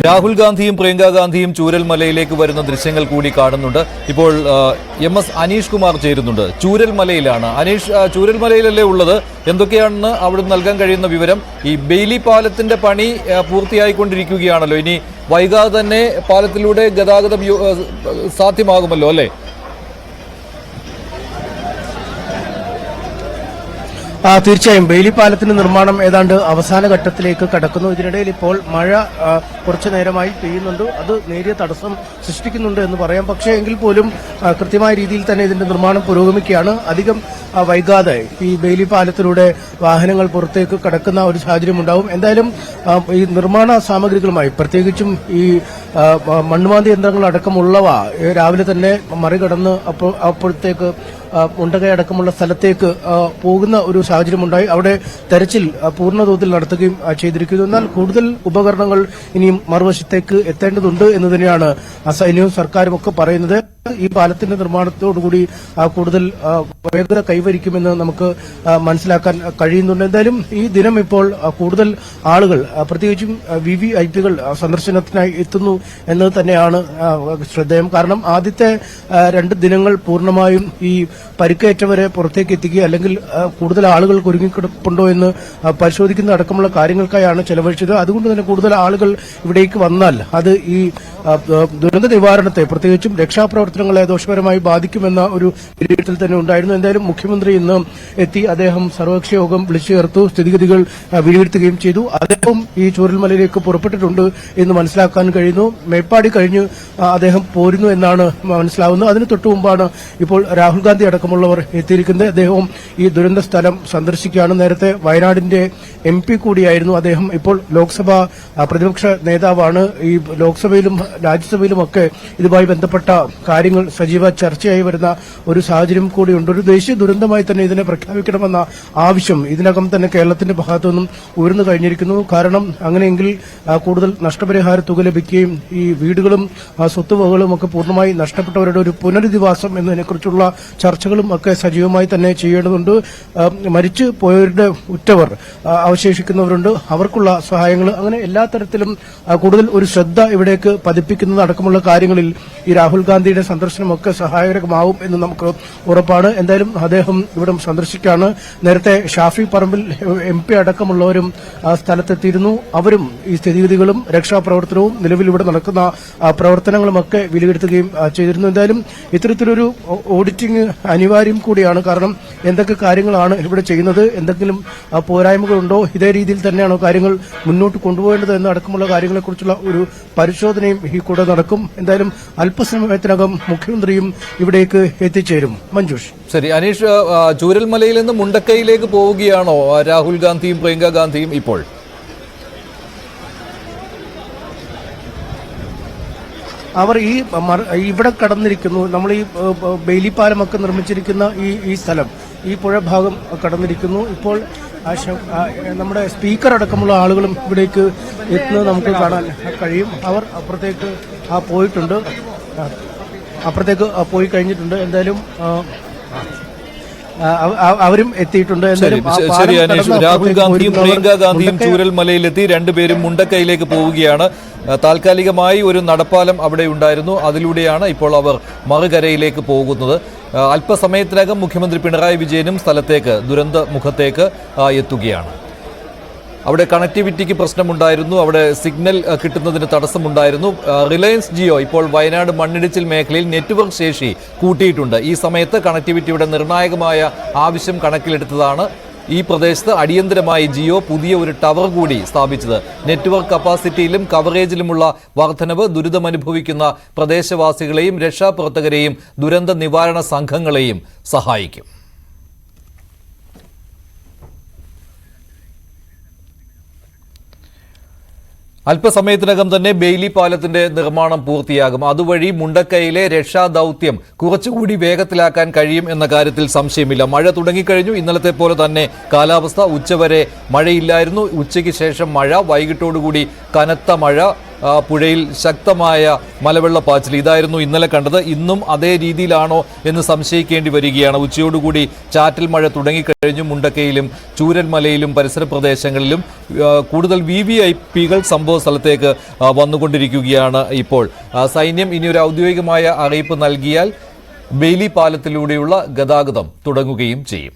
രാഹുൽ ഗാന്ധിയും പ്രിയങ്ക ഗാന്ധിയും ചൂരൽമലയിലേക്ക് വരുന്ന ദൃശ്യങ്ങൾ കൂടി കാണുന്നുണ്ട്. ഇപ്പോൾ MS അനീഷ് കുമാർ ചേരുന്നുണ്ട്. ചൂരൽമലയിലാണ്. അനീഷ്, ചൂരൽമലയിലല്ലേ ഉള്ളത്? എന്തൊക്കെയാണെന്ന് അവിടെ നൽകാൻ കഴിയുന്ന വിവരം? ഈ ബെയിലി പാലത്തിന്റെ പണി പൂർത്തിയായിക്കൊണ്ടിരിക്കുകയാണല്ലോ. ഇനി വൈകാതെ തന്നെ പാലത്തിലൂടെ ഗതാഗതം സാധ്യമാകുമല്ലോ അല്ലേ? തീർച്ചയായും ബെയിലി പാലത്തിന്റെ നിർമ്മാണം ഏതാണ്ട് അവസാന ഘട്ടത്തിലേക്ക് കടക്കുന്നു. ഇതിനിടയിൽ ഇപ്പോൾ മഴ കുറച്ചു നേരമായി പെയ്യുന്നുണ്ട്. അത് നേരിയ തടസ്സം സൃഷ്ടിക്കുന്നുണ്ട് എന്ന് പറയാം. പക്ഷേ എങ്കിൽ പോലും കൃത്യമായ രീതിയിൽ തന്നെ ഇതിന്റെ നിർമ്മാണം പുരോഗമിക്കുകയാണ്. അധികം വൈകാതെ ഈ ബെയിലി പാലത്തിലൂടെ വാഹനങ്ങൾ പുറത്തേക്ക് കടക്കുന്ന ഒരു സാഹചര്യം ഉണ്ടാവും. എന്തായാലും ഈ നിർമ്മാണ സാമഗ്രികളുമായി പ്രത്യേകിച്ചും ഈ മണ്ണുമാന്തി യന്ത്രങ്ങൾ അടക്കമുള്ളവ രാവിലെ തന്നെ മറികടന്ന് അപ്പോഴത്തേക്ക് മുണ്ടകയടക്കമുള്ള സ്ഥലത്തേക്ക് പോകുന്ന ഒരു സാഹചര്യമുണ്ടായി. അവിടെ തെരച്ചിൽ പൂർണ്ണതോതിൽ നടത്തുകയും ചെയ്തിരിക്കുന്നു. എന്നാൽ കൂടുതൽ ഉപകരണങ്ങൾ ഇനിയും മറുവശത്തേക്ക് എത്തേണ്ടതുണ്ട് എന്ന് തന്നെയാണ് സൈന്യവും സർക്കാരും ഒക്കെ പറയുന്നത്. ഈ പാലത്തിന്റെ നിർമ്മാണത്തോടുകൂടി കൂടുതൽ വേഗത കൈവരിക്കുമെന്ന് നമുക്ക് മനസ്സിലാക്കാൻ കഴിയുന്നുണ്ട്. എന്തായാലും ഈ ദിനം ഇപ്പോൾ കൂടുതൽ ആളുകൾ പ്രത്യേകിച്ചും VVIPകൾ സന്ദർശനത്തിനായി എത്തുന്നു എന്നത് തന്നെയാണ് ശ്രദ്ധേയം. കാരണം ആദ്യത്തെ 2 ദിനങ്ങൾ പൂർണ്ണമായും ഈ പരിക്കേറ്റവരെ പുറത്തേക്ക് എത്തിക്കുക അല്ലെങ്കിൽ കൂടുതൽ ആളുകൾ ഒരുങ്ങിക്കിടപ്പുണ്ടോ എന്ന് പരിശോധിക്കുന്ന അടക്കമുള്ള കാര്യങ്ങൾക്കായാണ് ചെലവഴിച്ചത്. അതുകൊണ്ട് തന്നെ കൂടുതൽ ആളുകൾ ഇവിടേക്ക് വന്നാൽ അത് ഈ ദുരന്ത നിവാരണത്തെ പ്രത്യേകിച്ചും രക്ഷാപ്രവർത്തനങ്ങളെ ദോഷകരമായി ബാധിക്കുമെന്ന ഒരു വിലയിരുത്തൽ തന്നെ ഉണ്ടായിരുന്നു. എന്തായാലും മുഖ്യമന്ത്രി ഇന്ന് എത്തി അദ്ദേഹം സർവകക്ഷി യോഗം വിളിച്ചു ചേർത്തു സ്ഥിതിഗതികൾ വിലയിരുത്തുകയും ചെയ്തു. അദ്ദേഹം ഈ ചൂരൽമലയിലേക്ക് പുറപ്പെട്ടിട്ടുണ്ട് എന്ന് മനസ്സിലാക്കാൻ കഴിയുന്നു. മേപ്പാടി കഴിഞ്ഞ് അദ്ദേഹം പോരുന്നു എന്നാണ് മനസ്സിലാവുന്നത്. അതിന് തൊട്ടു മുമ്പാണ് ഇപ്പോൾ രാഹുൽ ഗാന്ധി അടക്കമുള്ളവർ എത്തിയിരിക്കുന്നത്. അദ്ദേഹവും ഈ ദുരന്ത സ്ഥലം സന്ദർശിക്കുകയാണ്. നേരത്തെ വയനാടിന്റെ MP കൂടിയായിരുന്നു അദ്ദേഹം. ഇപ്പോൾ ലോക്സഭാ പ്രതിപക്ഷ നേതാവാണ്. ഈ ലോക്സഭയിലും രാജ്യസഭയിലുമൊക്കെ ഇതുമായി ബന്ധപ്പെട്ട കാര്യങ്ങൾ സജീവ ചർച്ചയായി വരുന്ന ഒരു സാഹചര്യം കൂടിയുണ്ട്. ഒരു ദേശീയ ദുരന്തമായി തന്നെ ഇതിനെ പ്രഖ്യാപിക്കണമെന്ന ആവശ്യം ഇതിനകം തന്നെ കേരളത്തിന്റെ ഭാഗത്തു നിന്നും ഉയർന്നു കഴിഞ്ഞിരിക്കുന്നു. കാരണം അങ്ങനെയെങ്കിൽ കൂടുതൽ നഷ്ടപരിഹാര തുക ലഭിക്കുകയും ഈ വീടുകളും സ്വത്തുവകകളും ഒക്കെ പൂർണ്ണമായി നഷ്ടപ്പെട്ടവരുടെ ഒരു പുനരധിവാസം എന്നതിനെക്കുറിച്ചുള്ള ചർച്ചകളും ഒക്കെ സജീവമായി തന്നെ ചെയ്യേണ്ടതുണ്ട്. മരിച്ചു പോയവരുടെ ഉറ്റവർ അവശേഷിക്കുന്നവരുണ്ട്, അവർക്കുള്ള സഹായങ്ങൾ, അങ്ങനെ എല്ലാ തരത്തിലും കൂടുതൽ ഒരു ശ്രദ്ധ ഇവിടേക്ക് പതിപ്പിക്കുന്നത് അടക്കമുള്ള കാര്യങ്ങളിൽ ഈ രാഹുൽ ഗാന്ധിയുടെ സന്ദർശനമൊക്കെ സഹായകരമാവും എന്ന് നമുക്ക് ഉറപ്പാണ്. എന്തായാലും അദ്ദേഹം ഇവിടെ സന്ദർശിക്കുകയാണ്. നേരത്തെ ഷാഫി പറമ്പിൽ MP അടക്കമുള്ളവരും സ്ഥലത്തെത്തിയിരുന്നു. അവരും ഈ സ്ഥിതിഗതികളും രക്ഷാപ്രവർത്തനവും നിലവിൽ ഇവിടെ നടക്കുന്ന പ്രവർത്തനങ്ങളുമൊക്കെ വിലയിരുത്തുകയും ചെയ്തിരുന്നു. എന്തായാലും ഇത്തരത്തിലൊരു ഓഡിറ്റിംഗ് അനിവാര്യം കൂടിയാണ്. കാരണം എന്തൊക്കെ കാര്യങ്ങളാണ് ഇവിടെ ചെയ്യുന്നത്, എന്തെങ്കിലും പോരായ്മകളുണ്ടോ, ഇതേ രീതിയിൽ തന്നെയാണോ കാര്യങ്ങൾ മുന്നോട്ട് കൊണ്ടുപോകേണ്ടത് എന്നടക്കമുള്ള കാര്യങ്ങളെക്കുറിച്ചുള്ള ഒരു പരിശോധനയും ഈ കൂടെ നടക്കും. എന്തായാലും അല്പസമയത്തിനകം മുഖ്യമന്ത്രിയും ഇവിടേക്ക് എത്തിച്ചേരും. മഞ്ജുഷ്. ശരി അനീഷ്, ചൂരൽമലയിൽ നിന്ന് മുണ്ടക്കയിലേക്ക് പോവുകയാണോ രാഹുൽ ഗാന്ധിയും പ്രിയങ്ക ഗാന്ധിയും? ഇപ്പോൾ അവർ ഇവിടെ കടന്നിരിക്കുന്നു. നമ്മൾ ഈ ബെയിലി പാലമൊക്കെ നിർമ്മിച്ചിരിക്കുന്ന ഈ സ്ഥലം, ഈ പുഴ ഭാഗം കടന്നിരിക്കുന്നു. ഇപ്പോൾ നമ്മുടെ സ്പീക്കർ അടക്കമുള്ള ആളുകളും ഇവിടേക്ക് എത്തുന്നത് നമുക്ക് കാണാൻ കഴിയും. അവർ അപ്പുറത്തേക്ക് പോയിട്ടുണ്ട്, അപ്പുറത്തേക്ക് പോയി കഴിഞ്ഞിട്ടുണ്ട്. എന്തായാലും അവരും എത്തിയിട്ടുണ്ട്. ശരി അനീഷ്, രാഹുൽ ഗാന്ധിയും പ്രിയങ്ക ഗാന്ധിയും ചൂരൽമലയിലെത്തി. രണ്ടുപേരും മുണ്ടക്കയിലേക്ക് പോവുകയാണ്. താൽക്കാലികമായി ഒരു നടപ്പാലം അവിടെ ഉണ്ടായിരുന്നു, അതിലൂടെയാണ് ഇപ്പോൾ അവർ മറുകരയിലേക്ക് പോകുന്നത്. അല്പസമയത്തിനകം മുഖ്യമന്ത്രി പിണറായി വിജയനും സ്ഥലത്തേക്ക്, ദുരന്ത മുഖത്തേക്ക് എത്തുകയാണ്. അവിടെ കണക്ടിവിറ്റിക്ക് പ്രശ്നമുണ്ടായിരുന്നു, അവിടെ സിഗ്നൽ കിട്ടുന്നതിന് തടസ്സമുണ്ടായിരുന്നു. റിലയൻസ് ജിയോ ഇപ്പോൾ വയനാട് മണ്ണിടിച്ചിൽ മേഖലയിൽ നെറ്റ്വർക്ക് ശേഷി കൂട്ടിയിട്ടുണ്ട്. ഈ സമയത്ത് കണക്ടിവിറ്റിയുടെ നിർണായകമായ ആവശ്യം കണക്കിലെടുത്തതാണ് ഈ പ്രദേശത്ത് അടിയന്തരമായി ജിയോ പുതിയ ഒരു ടവർ കൂടി സ്ഥാപിച്ചത്. നെറ്റ്വർക്ക് കപ്പാസിറ്റിയിലും കവറേജിലുമുള്ള വർധനവ് ദുരിതമനുഭവിക്കുന്ന പ്രദേശവാസികളെയും രക്ഷാപ്രവർത്തകരെയും ദുരന്ത നിവാരണ സംഘങ്ങളെയും സഹായിക്കും. അല്പസമയത്തിനകം തന്നെ ബെയിലി പാലത്തിന്റെ നിർമ്മാണം പൂർത്തിയാകും. അതുവഴി മുണ്ടക്കയിലെ രക്ഷാദൌത്യം കുറച്ചുകൂടി വേഗത്തിലാക്കാൻ കഴിയും എന്ന കാര്യത്തിൽ സംശയമില്ല. മഴ തുടങ്ങിക്കഴിഞ്ഞു. ഇന്നലത്തെ പോലെ തന്നെ കാലാവസ്ഥ. ഉച്ചവരെ മഴയില്ലായിരുന്നു, ഉച്ചയ്ക്ക് ശേഷം മഴ, വൈകിട്ടോടുകൂടി കനത്ത മഴ. പുഴയിൽ ശക്തമായ മലവെള്ളപ്പാച്ചിൽ. ഇതായിരുന്നു ഇന്നലെ കണ്ടത്. ഇന്നും അതേ രീതിയിലാണോ എന്ന് സംശയിക്കേണ്ടി വരികയാണ്. ഉച്ചയോടുകൂടി ചാറ്റൽ മഴ തുടങ്ങിക്കഴിഞ്ഞു. മുണ്ടക്കയിലും ചൂരൽമലയിലും പരിസര പ്രദേശങ്ങളിലും കൂടുതൽ VVIPകൾ സംഭവ സ്ഥലത്തേക്ക് വന്നുകൊണ്ടിരിക്കുകയാണ്. ഇപ്പോൾ സൈന്യം ഇനിയൊരു ഔദ്യോഗികമായ അറിയിപ്പ് നൽകിയാൽ ബെയിലി പാലത്തിലൂടെയുള്ള ഗതാഗതം തുടങ്ങുകയും ചെയ്യും.